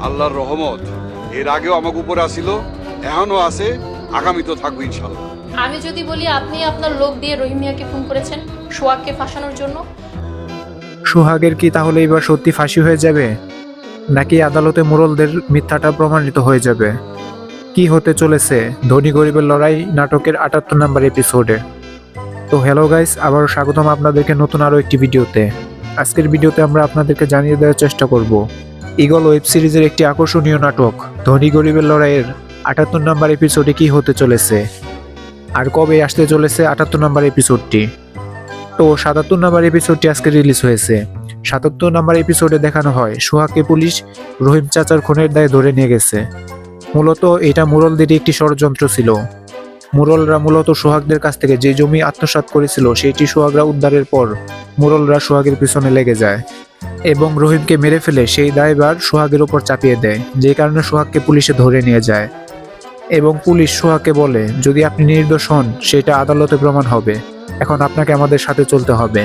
আল্লাহর রহমত এর আগেও আমাকে উপরে আসিল, এখনো আছে, আগামী তো থাকবো ইনশাল্লাহ। আমি যদি বলি আপনি আপনার লোক দিয়ে রহিম মিয়াকে ফোন করেছেন সোহাগকে ফাঁসানোর জন্য? সোহাগের কি তাহলে এবার সত্যি ফাঁসি হয়ে যাবে, নাকি আদালতে মোড়লদের মিথ্যাটা প্রমাণিত হয়ে যাবে? কি হতে চলেছে ধনী গরিবের লড়াই নাটকের ৭৮ নম্বর এপিসোডে? তো হ্যালো গাইস, আবারও স্বাগতম আপনাদেরকে নতুন আরও একটি ভিডিওতে। আজকের ভিডিওতে আমরা আপনাদেরকে জানিয়ে দেওয়ার চেষ্টা করব ঈগল ওয়েব সিরিজের একটি আকর্ষণীয় নাটক ধনী গরিবের লড়াইয়ের ৭৮ নম্বর এপিসোডে কি হতে চলেছে, আর কবে আসতে চলেছে ৭৮ নম্বর এপিসোডটি। তো ৭৭ নম্বর এপিসোডটি আজকে রিলিজ হয়েছে। ৭৭ নম্বর এপিসোডে দেখানো হয় সোহাগকে পুলিশ রহিম চাচার খুনের দায়ে ধরে নিয়ে গেছে। মূলত এটা মুরলদেরই একটি ষড়যন্ত্র ছিল। মুরলরা মূলত সোহাগদের কাছ থেকে যে জমি আত্মসাৎ করেছিল সেটি সোহাগরা উদ্ধারের পর মুরলরা সোহাগের পিছনে লেগে যায় এবং রহিমকে মেরে ফেলে সেই দায়ভার সোহাগের উপর চাপিয়ে দেয়, যে কারণে সোহাগকে পুলিশে ধরে নিয়ে যায় এবং পুলিশ সোহাগকে বলে যদি আপনি নির্দোষ হন সেটা আদালতে প্রমাণ হবে, এখন আপনাকে আমাদের সাথে চলতে হবে।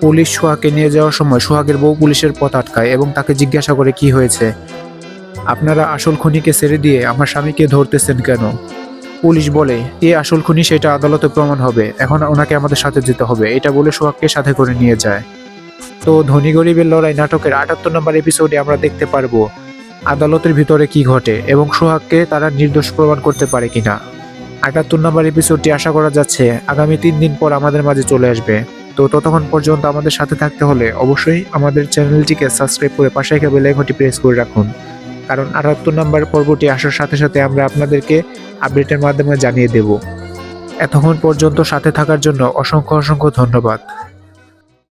পুলিশ সোহাগকে নিয়ে যাওয়ার সময় সোহাগের বউ পুলিশের পথ আটকায় এবং তাকে জিজ্ঞাসা করে কি হয়েছে, আপনারা আসল খুনিকে ছেড়ে দিয়ে আমার স্বামীকে ধরতেছেন কেন? পুলিশ বলে কে আসল খুনি সেটা আদালতে প্রমাণ হবে, এখন ওনাকে আমাদের সাথে যেতে হবে, এটা বলে সোহাগকে সাথে করে নিয়ে যায়। তো ধনী গরিবের লড়াই নাটকের ৭৮ নম্বর এপিসোডে আমরা দেখতে পারবো আদালতের ভিতরে কি ঘটে এবং সোহাগকে তারা নির্দোষ প্রমাণ করতে পারে কিনা। ৭৮ নম্বর এপিসোডটি আশা করা যাচ্ছে আগামী ৩ দিন পর আমাদের মাঝে চলে আসবে। তো ততক্ষণ পর্যন্ত আমাদের সাথে থাকতে হলে অবশ্যই আমাদের চ্যানেলটিকে সাবস্ক্রাইব করে পাশে থাকা বেল আইকনটি প্রেস করে রাখুন, কারণ ৭৮ নম্বর পর্বটি আসার সাথে সাথে আমরা আপনাদেরকে আপডেটের মাধ্যমে জানিয়ে দেব। এতক্ষণ পর্যন্ত সাথে থাকার জন্য অসংখ্য অসংখ্য ধন্যবাদ।